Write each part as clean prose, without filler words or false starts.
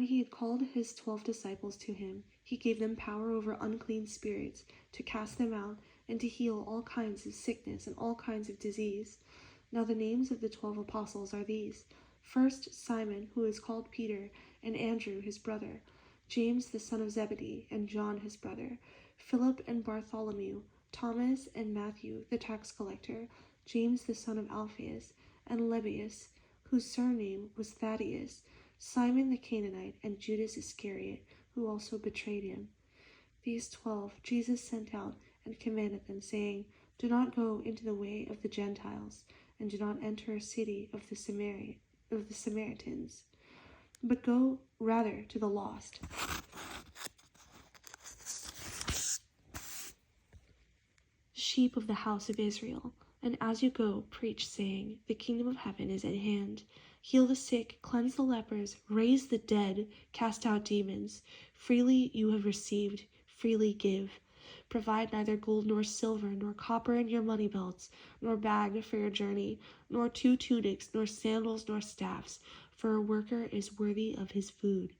when he had called his 12 disciples to him, he gave them power over unclean spirits, to cast them out, and to heal all kinds of sickness and all kinds of disease. Now the names of the 12 apostles are these: first, Simon, who is called Peter, and Andrew his brother, James the son of Zebedee, and John his brother, Philip and Bartholomew, Thomas and Matthew the tax collector, James the son of Alphaeus, and Lebbaeus, whose surname was Thaddeus, Simon the Canaanite, and Judas Iscariot, who also betrayed him. These 12 Jesus sent out and commanded them, saying, Do not go into the way of the Gentiles, and do not enter a city of the Samaritans, but go rather to the lost. Sheep of the house of Israel. And as you go, preach, saying, The kingdom of heaven is at hand. Heal the sick, cleanse the lepers, raise the dead, cast out demons. Freely you have received, freely give. Provide neither gold nor silver, nor copper in your money belts, nor bag for your journey, nor 2 tunics, nor sandals, nor staffs, for a worker is worthy of his food.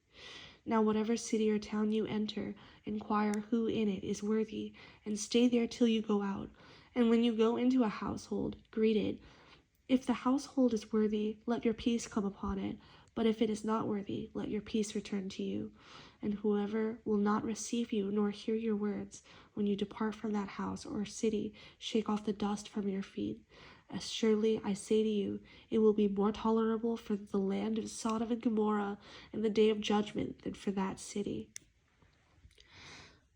Now whatever city or town you enter, inquire who in it is worthy, and stay there till you go out. And when you go into a household, greet it. If the household is worthy, let your peace come upon it. But if it is not worthy, let your peace return to you. And whoever will not receive you nor hear your words, when you depart from that house or city, shake off the dust from your feet. As surely I say to you, it will be more tolerable for the land of Sodom and Gomorrah in the day of judgment than for that city.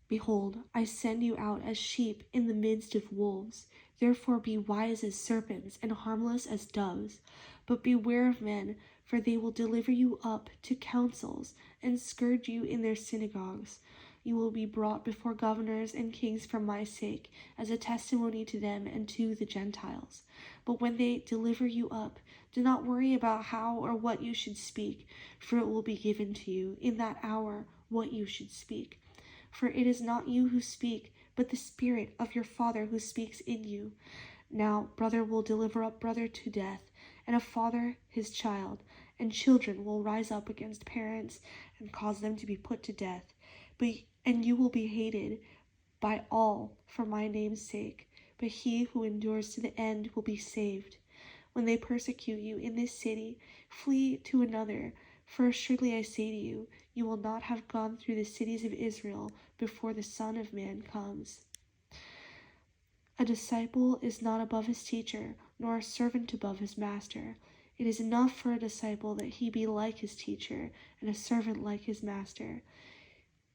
Behold, I send you out as sheep in the midst of wolves. Therefore be wise as serpents and harmless as doves. But beware of men, for they will deliver you up to councils and scourge you in their synagogues. You will be brought before governors and kings for my sake, as a testimony to them and to the Gentiles. But when they deliver you up, do not worry about how or what you should speak, for it will be given to you in that hour what you should speak. For it is not you who speak, but the Spirit of your Father who speaks in you. Now brother will deliver up brother to death, and a father his child, and children will rise up against parents and cause them to be put to death. And you will be hated by all for my name's sake, but he who endures to the end will be saved. When they persecute you in this city, flee to another. For assuredly I say to you, you will not have gone through the cities of Israel before the Son of Man comes. A disciple is not above his teacher, nor a servant above his master. It is enough for a disciple that he be like his teacher, and a servant like his master.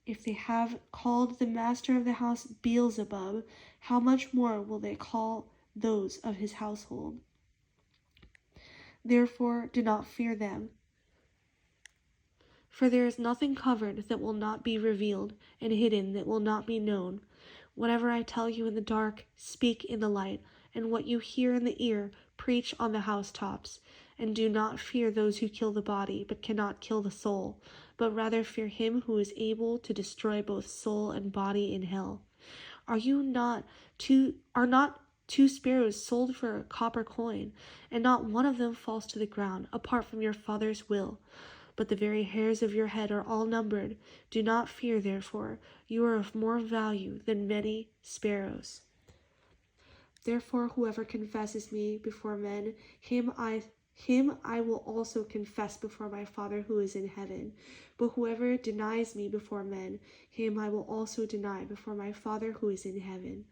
If they have called the master of the house Beelzebub, how much more will they call those of his household? Therefore do not fear them. For there is nothing covered that will not be revealed, and hidden that will not be known. Whatever I tell you in the dark, speak in the light, and what you hear in the ear, preach on the housetops. And do not fear those who kill the body, but cannot kill the soul, but rather fear him who is able to destroy both soul and body in hell. Are not two sparrows sold for a copper coin, and not one of them falls to the ground, apart from your Father's will? But the very hairs of your head are all numbered. Do not fear, therefore, you are of more value than many sparrows. Therefore, whoever confesses me before men, him I will also confess before my Father who is in heaven. But whoever denies me before men, him I will also deny before my Father who is in heaven.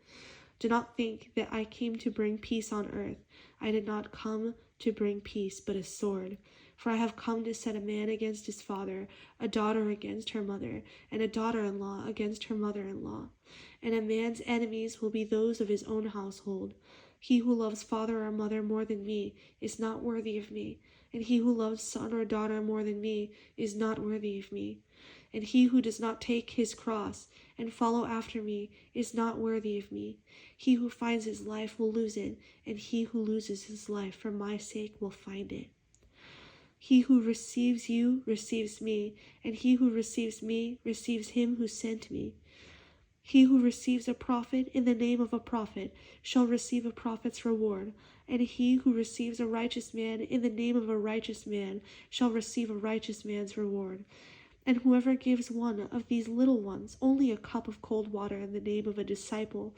Do not think that I came to bring peace on earth. I did not come to bring peace, but a sword. For I have come to set a man against his father, a daughter against her mother, and a daughter-in-law against her mother-in-law. And a man's enemies will be those of his own household. He who loves father or mother more than me is not worthy of me, and he who loves son or daughter more than me is not worthy of me. And he who does not take his cross and follow after me is not worthy of me. He who finds his life will lose it, and he who loses his life for my sake will find it. He who receives you receives me, and he who receives me receives him who sent me. He who receives a prophet in the name of a prophet shall receive a prophet's reward, and he who receives a righteous man in the name of a righteous man shall receive a righteous man's reward. And whoever gives one of these little ones only a cup of cold water in the name of a disciple,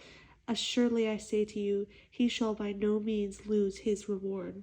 assuredly I say to you, he shall by no means lose his reward.